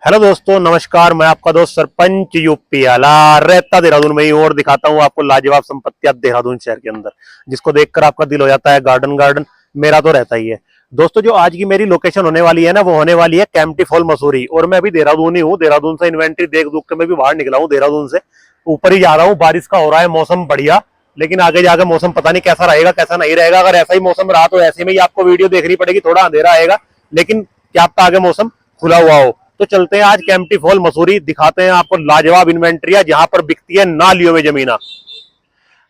Hello दोस्तों, नमस्कार। मैं आपका दोस्त सरपंच यूपी आला रहता देहरादून में ही और दिखाता हूँ आपको लाजवाब संपत्तियां देहरादून शहर के अंदर, जिसको देखकर आपका दिल हो जाता है गार्डन गार्डन। मेरा तो रहता ही है। दोस्तों, जो आज की मेरी लोकेशन होने वाली है ना, वो होने वाली है कैंपटी फॉल मसूरी। और मैं अभी देहरादून ही हूँ। देहरादून से इन्वेंट्री देख दुख के मैं भी बाहर निकला हूँ। देहरादून से ऊपर ही जा रहा हूँ। बारिश का हो रहा है मौसम बढ़िया, लेकिन आगे जाकर मौसम पता नहीं कैसा रहेगा कैसा नहीं रहेगा। अगर ऐसा ही मौसम रहा तो ऐसे में ही आपको वीडियो देखनी पड़ेगी। थोड़ा अंधेरा आएगा, लेकिन क्या पता आगे मौसम खुला हुआ हो। तो चलते हैं आज कैंपटी फॉल मसूरी, दिखाते हैं आपको लाजवाब इन्वेंट्री है जहां पर बिकती है नालियों में जमीना।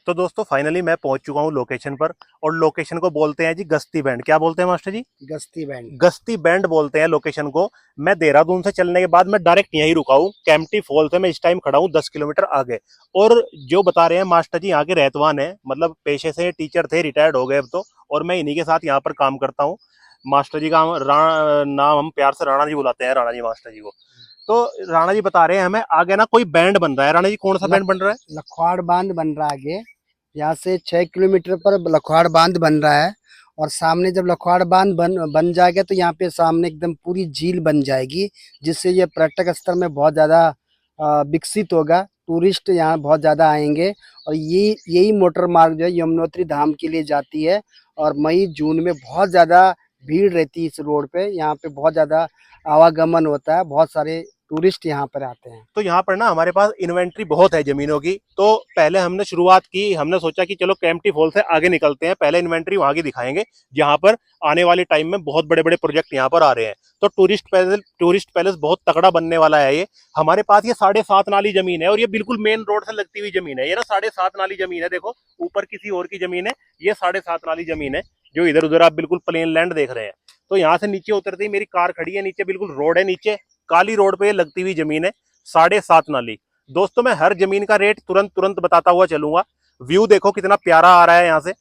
तो दोस्तों, फाइनली मैं पहुंच चुका हूं लोकेशन पर। और लोकेशन को बोलते हैं जी गस्ती बैंड। क्या बोलते हैं मास्टर जी? गश्ती बैंड। गस्ती बैंड बोलते हैं लोकेशन को। मैं देहरादून से चलने के बाद मैं डायरेक्ट यहीं रुका हूँ कैंपटी फॉल से। मैं इस टाइम खड़ा हूँ 10 किलोमीटर आगे। और जो बता रहे हैं मास्टर जी यहाँ के रहतवान है, मतलब पेशे से टीचर थे, रिटायर्ड हो गए अब तो। और मैं इन्हीं के साथ यहाँ पर काम करता हूँ। मास्टर जी का नाम हम प्यार से राणा जी बुलाते हैं, राणा जी मास्टर जी को। तो राणा जी बता रहे हैं हमें आगे ना कोई बैंड बन रहा है। राणा जी, कौन सा बैंड बन रहा है? लखवाड़ बांध बन रहा है आगे। यहाँ से 6 किलोमीटर पर लखवाड़ बांध बन रहा है। और सामने जब लखवाड़ बांध बन जाएगा तो यहाँ पे सामने एकदम पूरी झील बन जाएगी, जिससे ये पर्यटक स्थल में बहुत ज्यादा विकसित होगा। टूरिस्ट यहाँ बहुत ज्यादा आएंगे। और यही मोटर मार्ग जो है यमुनोत्री धाम के लिए जाती है। और मई जून में बहुत ज्यादा भीड़ रहती है इस रोड पे। यहाँ पे बहुत ज्यादा आवागमन होता है, बहुत सारे टूरिस्ट यहाँ पर आते हैं। तो यहाँ पर ना हमारे पास इन्वेंट्री बहुत है जमीनों की। तो पहले हमने शुरुआत की, हमने सोचा कि चलो कैंपटी फॉल से आगे निकलते हैं, पहले इन्वेंट्री वहां की दिखाएंगे जहां पर आने वाले टाइम में बहुत बड़े बड़े प्रोजेक्ट यहाँ पर आ रहे हैं। तो टूरिस्ट पैलेस बहुत तगड़ा बनने वाला है ये। हमारे पास ये 7.5 नाली जमीन है और ये बिल्कुल मेन रोड से लगती हुई जमीन है। ये ना 7.5 नाली जमीन है। देखो ऊपर किसी और की जमीन है, ये 7.5 नाली जमीन है। जो इधर उधर आप बिल्कुल प्लेन लैंड देख रहे हैं। तो यहाँ से नीचे उतरते ही मेरी कार खड़ी है, नीचे बिल्कुल रोड है, नीचे काली रोड पे लगती हुई जमीन है 7.5 नाली। दोस्तों, मैं हर जमीन का रेट तुरंत तुरंत बताता हुआ चलूंगा। व्यू देखो कितना प्यारा आ रहा है यहाँ से।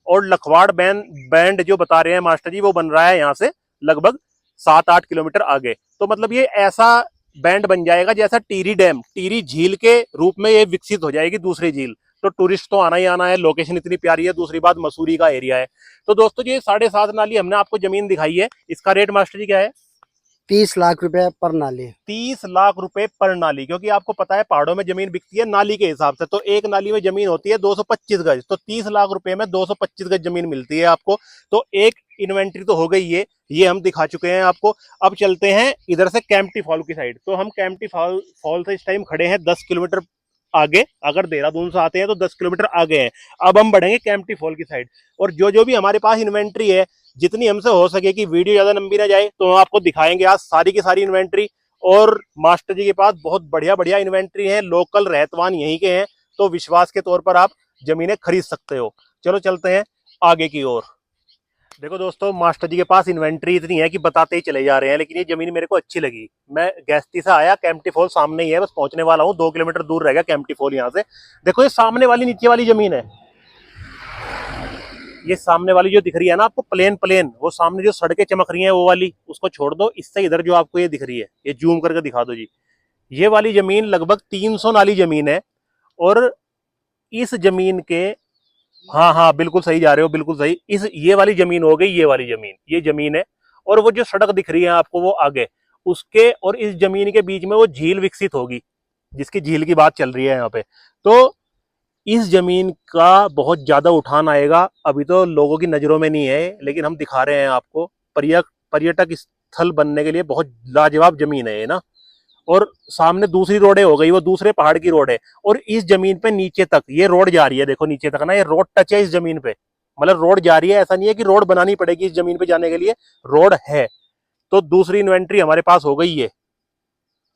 और लखवाड़ बैंड जो बता रहे हैं मास्टर जी, वो बन रहा है यहाँ से लगभग 7-8 किलोमीटर आगे। तो मतलब ये ऐसा बैंड बन जाएगा जैसा टीरी डैम, टीरी झील के रूप में ये विकसित हो जाएगी दूसरी झील। तो टूरिस्ट तो आना ही आना है। लोकेशन इतनी प्यारी है, दूसरी बात मसूरी का एरिया है। तो दोस्तों, ये 7.5 नाली हमने आपको जमीन दिखाई है। इसका रेट मास्टर जी क्या है? 30 लाख रुपए पर नाली। 30 लाख रुपए पर नाली। क्योंकि आपको पता है पहाड़ों में जमीन बिकती है नाली के हिसाब से। तो एक नाली में जमीन होती है 225 गज। तो 30 लाख रुपए में 225 गज जमीन मिलती है आपको। तो एक इन्वेंट्री तो हो गई ये हम दिखा चुके हैं आपको। अब चलते हैं इधर से कैंपटी फॉल की साइड। तो हम कैंपटी फॉल से इस टाइम खड़े हैं 10 किलोमीटर आगे। अगर देहरादून से आते हैं तो 10 किलोमीटर आगे हैं। अब हम बढ़ेंगे कैंपटी फॉल की साइड। और जो जो भी हमारे पास इन्वेंट्री है, जितनी हमसे हो सके कि वीडियो ज्यादा लंबी ना जाए, तो हम आपको दिखाएंगे आज सारी की सारी इन्वेंट्री। और मास्टर जी के पास बहुत बढ़िया बढ़िया इन्वेंट्री है, लोकल रहतवान यहीं के हैं। तो विश्वास के तौर पर आप जमीनें खरीद सकते हो। चलो चलते हैं आगे की ओर। देखो दोस्तों, मास्टर जी के पास इन्वेंट्री इतनी है कि बताते ही चले जा रहे हैं, लेकिन ये जमीन मेरे को अच्छी लगी। मैं गैस्ती से आया, कैंपटी फॉल सामने ही है, बस पहुंचने वाला हूँ। 2 किलोमीटर दूर रह गया कैंपटी फॉल यहाँ से। देखो ये सामने वाली नीचे वाली जमीन है। ये सामने वाली जो दिख रही है ना आपको, प्लेन प्लेन, वो सामने जो सड़कें चमक रही हैं वो वाली, उसको छोड़ दो। इससे इधर जो आपको ये दिख रही है, ये जूम करके दिखा दो जी। ये वाली जमीन लगभग 300 नाली जमीन है। और इस जमीन के, हाँ हाँ बिल्कुल सही जा रहे हो, बिल्कुल सही। इस ये वाली जमीन हो गई, ये वाली जमीन, ये जमीन है। और वो जो सड़क दिख रही है आपको वो आगे, उसके और इस जमीन के बीच में वो झील विकसित होगी, जिसकी झील की बात चल रही है यहाँ पे। तो इस जमीन का बहुत ज्यादा उठान आएगा। अभी तो लोगों की नजरों में नहीं है, लेकिन हम दिखा रहे हैं आपको। पर्यटक स्थल बनने के लिए बहुत लाजवाब जमीन है ये ना। और सामने दूसरी रोड हो गई, वो दूसरे पहाड़ की रोड है। और इस जमीन पे नीचे तक ये रोड जा रही है। देखो नीचे तक ना, ये रोड टच है इस जमीन पे। मतलब रोड जा रही है, ऐसा नहीं है कि रोड बनानी पड़ेगी इस जमीन पे जाने के लिए, रोड है। तो दूसरी इन्वेंट्री हमारे पास हो गई है।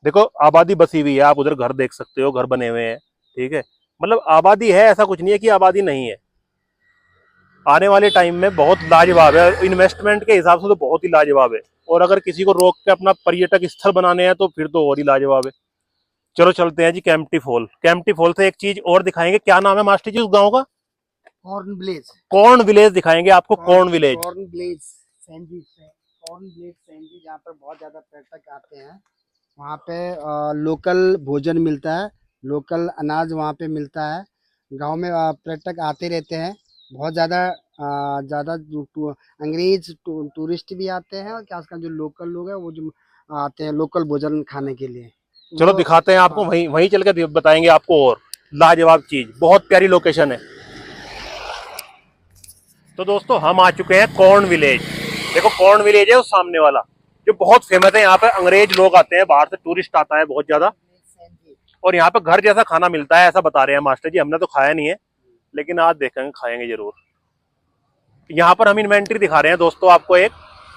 देखो आबादी बसी हुई है, आप उधर घर देख सकते हो, घर बने हुए हैं। ठीक है, मतलब आबादी है, ऐसा कुछ नहीं है कि आबादी नहीं है। आने वाले टाइम में बहुत लाजवाब है, इन्वेस्टमेंट के हिसाब से तो बहुत ही लाजवाब है। और अगर किसी को रोक के अपना पर्यटक स्थल बनाने हैं तो फिर तो और ही लाजवाब है। चलो चलते हैं जी कैंपटी फॉल। कैंपटी फॉल से एक चीज और दिखाएंगे। क्या नाम है मास्टर जी उस गांव का? Corn Blaze. कॉर्न विलेज दिखाएंगे आपको, कॉर्न विलेज। कॉर्न ब्लेज सैंडी से कॉर्न ब्लेज सैंडी, जहाँ पर बहुत ज्यादा पर्यटक आते हैं। वहाँ पे लोकल भोजन मिलता है, लोकल अनाज वहाँ पे मिलता है। गांव में पर्यटक आते रहते हैं बहुत ज़्यादा। ज़्यादा अंग्रेज टूरिस्ट भी आते हैं, और खासकर जो लोकल लोग हैं वो जो आते हैं लोकल भोजन खाने के लिए। चलो वो- दिखाते हैं आपको, वहीं वहीं चल के बताएंगे आपको। और लाजवाब चीज, बहुत प्यारी लोकेशन है। तो दोस्तों हम आ चुके हैं कॉर्न विलेज। देखो कॉर्न विलेज है उस सामने वाला, जो बहुत फेमस है। यहाँ पे अंग्रेज लोग आते हैं, बाहर से टूरिस्ट आता है बहुत ज्यादा, और यहाँ पे घर जैसा खाना मिलता है ऐसा बता रहे हैं मास्टर जी। हमने तो खाया नहीं है, लेकिन आज देखेंगे, खाएंगे जरूर। यहाँ पर हम इन्वेंट्री दिखा रहे हैं दोस्तों आपको, एक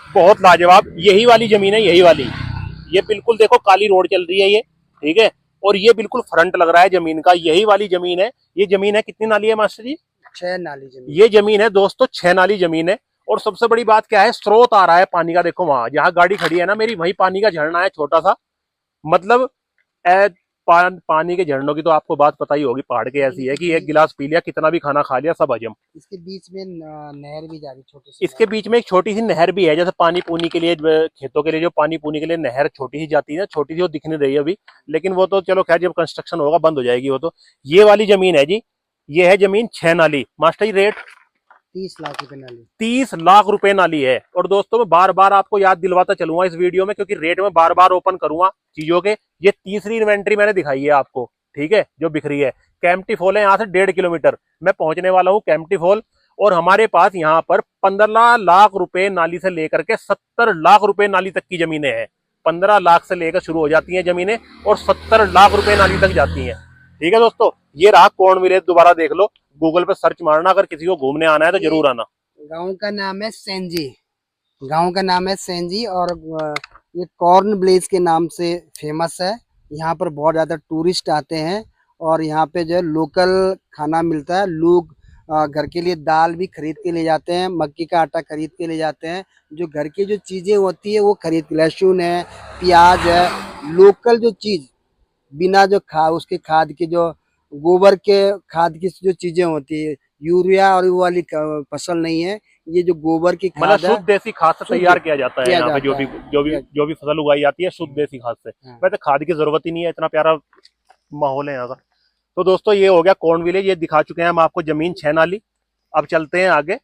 बहुत लाजवाब। यही वाली जमीन है, यही वाली। ये बिल्कुल देखो काली रोड चल रही है ये, ठीक है। और ये बिल्कुल फ्रंट लग रहा है जमीन का, यही वाली जमीन है। ये जमीन है, कितनी नाली है मास्टर जी? 6 नाली जमीन। ये जमीन है दोस्तों 6 नाली जमीन है। और सबसे बड़ी बात क्या है, स्रोत आ रहा है पानी का। देखो वहां जहां गाड़ी खड़ी है ना मेरी, वहीं पानी का झरना है छोटा सा। मतलब पानी के झरनों की तो आपको बात पता ही होगी, पहाड़ के ऐसी है कि एक गिलास पी लिया, कितना भी खाना खा लिया, सब हजम। इसके बीच में नहर भी जा रही छोटी सी। इसके बीच में एक छोटी सी नहर भी है, जैसे पानी पूनी के लिए, खेतों के लिए जो पानी पूनी के लिए नहर छोटी सी जाती है ना, छोटी सी, वो दिख नहीं रही है अभी। लेकिन वो तो चलो खैर, जब कंस्ट्रक्शन होगा बंद हो जाएगी वो तो। ये वाली जमीन है जी, ये है जमीन 6 नाली। मास्टर जी रेट 30 लाख रुपए नाली। 30 लाख रुपए नाली है। और दोस्तों मैं बार बार आपको याद दिलवाता चलूंगा इस वीडियो में, क्योंकि रेट में बार बार ओपन करूंगा चीजों के। ये तीसरी इन्वेंट्री मैंने दिखाई है आपको, ठीक है, जो बिखरी है। कैंपटी फॉल है यहाँ से 1.5 किलोमीटर, मैं पहुंचने वाला हूँ कैंपटी फॉल। और हमारे पास यहाँ पर 15 लाख रुपए नाली से लेकर के 70 लाख रुपए नाली तक की जमीनें हैं। 15 लाख से लेकर शुरू हो जाती हैं जमीनें, और 70 लाख रुपए नाली तक जाती हैं। ठीक है दोस्तों, ये रहा कॉर्न विलेज। दोबारा देख लो, गूगल पे सर्च मारना, अगर किसी को घूमने आना है तो जरूर आना। गांव का नाम है सेंजी। गांव का नाम है सेंजी, और ये कॉर्न विलेज के नाम से फेमस है। यहाँ पर बहुत ज़्यादा टूरिस्ट आते हैं, और यहाँ पे जो है लोकल खाना मिलता है। लोग घर के लिए दाल भी खरीद के ले जाते हैं, मक्की का आटा खरीद के ले जाते हैं। जो घर की जो चीज़ें होती है वो खरीद, लहसुन है, प्याज है, लोकल जो चीज़, बिना जो उसके खाद की, जो गोबर के खाद की जो चीजें होती है, यूरिया और वो वाली फसल नहीं है। ये जो गोबर की मतलब खाद है, शुद्ध देसी खाद से तैयार किया जाता है किया यहाँ पे। जाता है। जो भी फसल उगाई जाती है शुद्ध देसी खाद से। हाँ। वैसे खाद की जरूरत ही नहीं है, इतना प्यारा माहौल है यहाँ का। तो दोस्तों ये हो गया कॉर्न विलेज, ये दिखा चुके हैं हम आपको जमीन 6 नाली। अब चलते हैं आगे,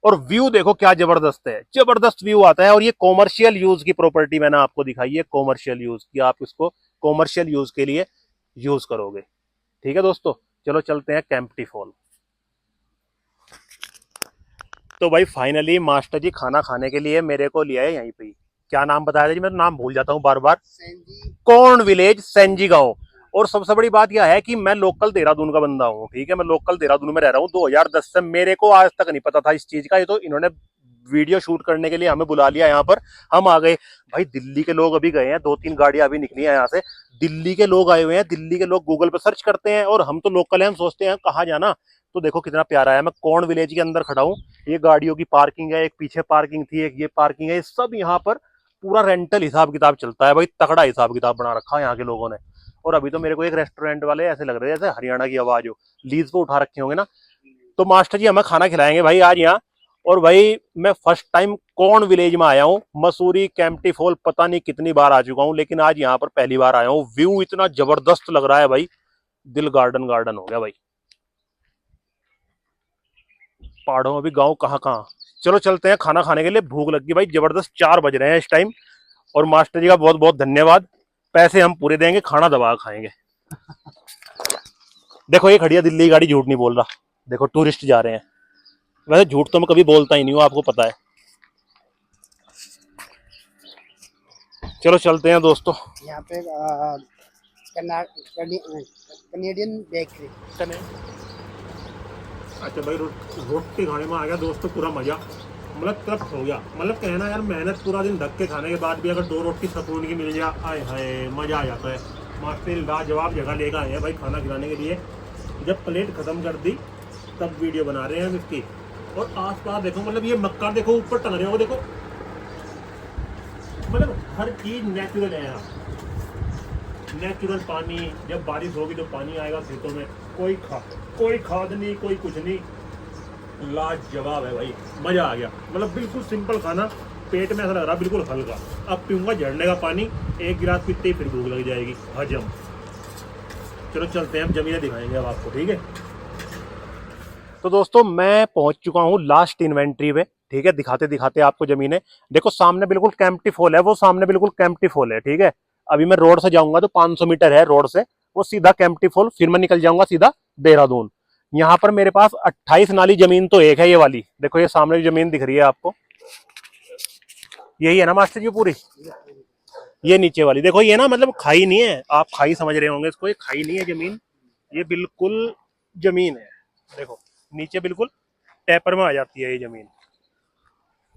और व्यू देखो क्या जबरदस्त है, जबरदस्त व्यू आता है। और ये कॉमर्शियल यूज की प्रॉपर्टी मैंने आपको दिखाई है, कॉमर्शियल यूज की, आप इसको कॉमर्शियल यूज के लिए यूज करोगे। ठीक है दोस्तों, चलो चलते हैं कैंपटी फॉल। तो भाई फाइनली मास्टर जी खाना खाने के लिए मेरे को लिया है यहीं पे। क्या नाम बताया था जी, मैं नाम भूल जाता हूँ बार बार। कॉर्न विलेज, सेंजी गांव। और सबसे बड़ी बात यह है कि मैं लोकल देहरादून का बंदा हूँ, ठीक है। मैं लोकल देहरादून में रह रहा हूँ 2010 से। मेरे को आज तक नहीं पता था इस चीज का, ये तो इन्होंने वीडियो शूट करने के लिए हमें बुला लिया यहाँ पर, हम आ गए। भाई दिल्ली के लोग अभी गए हैं, 2-3 गाड़ियां अभी निकली हैं यहाँ से, दिल्ली के लोग आए हुए हैं। दिल्ली के लोग गूगल पे सर्च करते हैं, और हम तो लोकल हैं, हम सोचते हैं कहाँ जाना। तो देखो कितना प्यारा है। मैं कॉर्न विलेज के अंदर खड़ा हूँ, ये गाड़ियों की पार्किंग है, एक पीछे पार्किंग थी, एक ये पार्किंग है। ये सब यहाँ पर पूरा रेंटल हिसाब किताब चलता है भाई, तगड़ा हिसाब किताब बना रखा है यहाँ के लोगों ने। और अभी तो मेरे को एक रेस्टोरेंट वाले ऐसे लग रहे हैं जैसे हरियाणा की आवाज हो, लीज को उठा रखे होंगे ना। तो मास्टर जी हमें खाना खिलाएंगे भाई आज यहाँ। और भाई मैं फर्स्ट टाइम कॉर्न विलेज में आया हूँ। मसूरी, कैंपटी फॉल पता नहीं कितनी बार आ चुका हूँ, लेकिन आज यहाँ पर पहली बार आया हूँ। व्यू इतना जबरदस्त लग रहा है भाई, दिल गार्डन गार्डन हो गया भाई। पहाड़ों में भी गाँव कहाँ कहाँ। चलो चलते हैं खाना खाने के लिए, भूख लग गई भाई जबरदस्त। 4 बज रहे हैं इस टाइम। और मास्टर जी का बहुत बहुत धन्यवाद, पैसे हम पूरे देंगे, खाना दबा खाएंगे। देखो ये खड़ी है दिल्ली गाड़ी, झूठ नहीं बोल रहा। देखो टूरिस्ट जा रहे हैं, वैसे झूठ तो मैं कभी बोलता ही नहीं हूँ, आपको पता है। चलो चलते हैं दोस्तों। यहाँ पे कनेडियन बेकरी। अच्छा भाई रोटी खाने में आ गया दोस्तों पूरा मजा, मतलब तृप्त हो गया। मतलब कहना यार, मेहनत पूरा दिन ढक के खाने के बाद भी अगर 2 रोटी सुकून की मिल जाए, आए हाय मजा आ जाता है। मास्टर लाजवाब जगह लेकर आए हैं भाई खाना खिलाने के लिए। जब प्लेट खत्म कर दी तब वीडियो बना रहे हैं हम इसकी। और आस पास देखो, मतलब ये मक्का देखो ऊपर टंग रहे हो, देखो मतलब हर चीज नेचुरल है यहाँ। नेचुरल पानी, जब बारिश होगी तो पानी आएगा खेतों में, कोई खाद नहीं, कोई कुछ नहीं, लाजवाब है भाई, मजा आ गया। मतलब बिल्कुल सिंपल खाना, पेट में ऐसा लग रहा बिल्कुल हल्का। अब पीऊंगा झरने का पानी, 1 गिलास पीते ही फिर भूख लग जाएगी, हजम। चलो चलते हैं, हम जमीनें दिखाएंगे अब आपको, ठीक है। तो दोस्तों मैं पहुंच चुका हूं लास्ट इन्वेंट्री पे, ठीक है। दिखाते दिखाते आपको जमीन है, देखो सामने बिल्कुल कैंप्टी फॉल है, वो सामने बिल्कुल कैंप्टी फॉल है, ठीक है। अभी मैं रोड से जाऊंगा तो 500 मीटर है रोड से, वो सीधा कैंप्टी फॉल, फिर मैं निकल जाऊंगा सीधा देहरादून। यहाँ पर मेरे पास 28 नाली जमीन तो एक है ये वाली, देखो ये सामने जो जमीन दिख रही है आपको, यही है ना मास्टर जी पूरी। ये नीचे वाली देखो, ये ना मतलब खाई नहीं है, आप खाई समझ रहे होंगे इसको, ये खाई नहीं है जमीन, ये बिल्कुल जमीन है। देखो नीचे बिल्कुल टैपर में आ जाती है ये जमीन।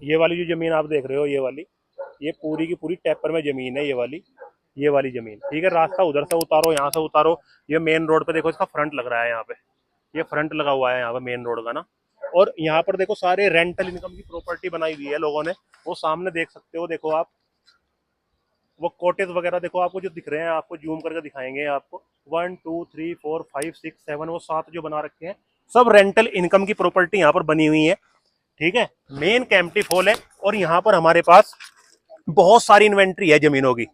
ये वाली जो जमीन आप देख रहे हो, ये वाली, ये पूरी की पूरी टैपर में जमीन है, ये वाली जमीन, ठीक है। रास्ता उधर से उतारो, यहाँ से उतारो, ये मेन रोड पे देखो इसका फ्रंट लग रहा है, यहाँ पे ये फ्रंट लगा हुआ है यहाँ पे मेन रोड का ना। और यहाँ पर देखो सारे रेंटल इनकम की प्रॉपर्टी बनाई हुई है लोगों ने, वो सामने देख सकते हो, देखो आप वो कॉटेज वगैरह देखो आपको जो दिख रहे हैं, आपको जूम करके दिखाएंगे आपको, 1 2 3 4 5 6 7 वो 7 जो बना रखे हैं, सब रेंटल इनकम की प्रॉपर्टी यहाँ पर बनी हुई है, ठीक है। मेन कैंप्टी फॉल है, और यहाँ पर हमारे पास बहुत सारी इन्वेंट्री है जमीनों की।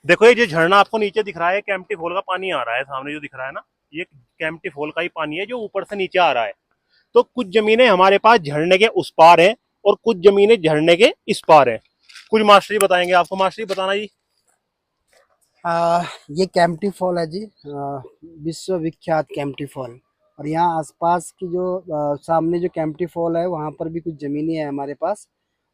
देखो ये जो झरना आपको नीचे दिख रहा है, कैंप्टी फॉल का पानी आ रहा है, सामने जो दिख रहा है ना, ये कैंप्टी फॉल का ही पानी है जो ऊपर से नीचे आ रहा है। तो कुछ जमीनें हमारे पास झरने के उस पार है, और कुछ जमीनें झरने के इस पार है। कुछ मास्टर जी बताएंगे आपको, मास्टर जी बताना जी। ये कैंप्टी फॉल है जी, विश्व विख्यात कैंप्टी फॉल। और यहाँ आसपास की जो सामने जो कैंप्टी फॉल है वहाँ पर भी कुछ जमीनें हैं हमारे पास,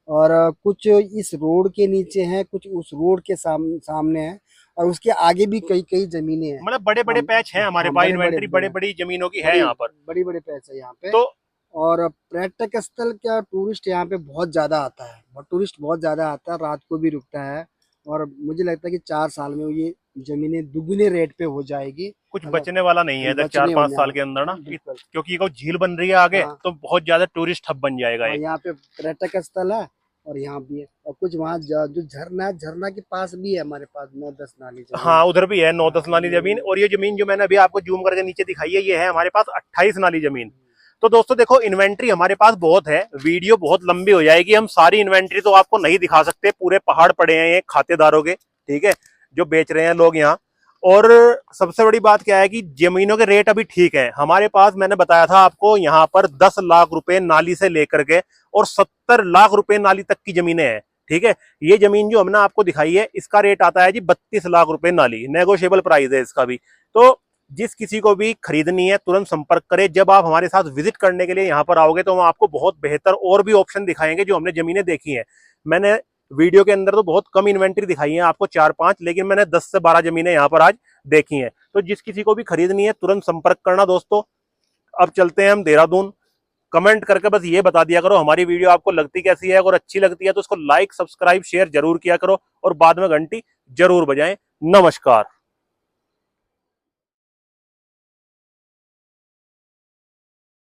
और कुछ इस रोड के नीचे हैं, कुछ उस रोड के सामने है, और उसके आगे भी कई कई जमीनें हैं। मतलब बड़े बड़े पैच हैं हमारे पास, इन्वेंट्री बड़े बड़ी जमीनों की है यहाँ पर, बड़ी बड़ी पैच है यहाँ पे। तो और पर्यटक स्थल क्या, टूरिस्ट यहाँ पे बहुत ज्यादा आता है, और टूरिस्ट बहुत ज्यादा आता है, रात को भी रुकता है। और मुझे लगता है कि 4 साल में ये जमीनें दुगने रेट पे हो जाएगी। कुछ बचने वाला नहीं है इधर 4-5 साल के अंदर ना, क्योंकि ये झील बन रही है आगे, हाँ। तो बहुत ज्यादा टूरिस्ट हब बन जाएगा ये। यहाँ पे पर्यटक स्थल है, और यहाँ भी है, और कुछ वहाँ जो झरना है, झरना के पास भी है हमारे पास 9-10 नाली जमीन। हाँ उधर भी है 9-10 नाली जमीन। और ये जमीन जो मैंने अभी आपको जूम करके नीचे दिखाई है, ये है हमारे पास 28 नाली जमीन। तो दोस्तों देखो इन्वेंट्री हमारे पास बहुत है, वीडियो बहुत लंबी हो जाएगी, हम सारी इन्वेंट्री तो आपको नहीं दिखा सकते, पूरे पहाड़ पड़े हैं ये खातेदारों के, ठीक है, जो बेच रहे हैं लोग यहाँ। और सबसे बड़ी बात क्या है कि जमीनों के रेट अभी ठीक है हमारे पास, मैंने बताया था आपको यहाँ पर 10 लाख रुपए नाली से लेकर के और 70 लाख रुपए नाली तक की जमीनें हैं, ठीक है। ये जमीन जो हमने आपको दिखाई है इसका रेट आता है जी 32 लाख रुपए नाली, नेगोशिएबल प्राइस है इसका भी। तो जिस किसी को भी खरीदनी है तुरंत संपर्क करें। जब आप हमारे साथ विजिट करने के लिए यहाँ पर आओगे तो हम आपको बहुत बेहतर और भी ऑप्शन दिखाएंगे जो हमने जमीनें देखी हैं। मैंने वीडियो के अंदर तो बहुत कम इन्वेंट्री दिखाई है आपको 4-5, लेकिन मैंने 10 से 12 जमीनें यहाँ पर आज देखी हैं। तो जिस किसी को भी खरीदनी है तुरंत संपर्क करना दोस्तों। अब चलते हैं हम देहरादून। कमेंट करके बस ये बता दिया करो हमारी वीडियो आपको लगती कैसी है, अगर अच्छी लगती है तो उसको लाइक सब्सक्राइब शेयर जरूर किया करो, और बाद में घंटी जरूर बजाएं। नमस्कार।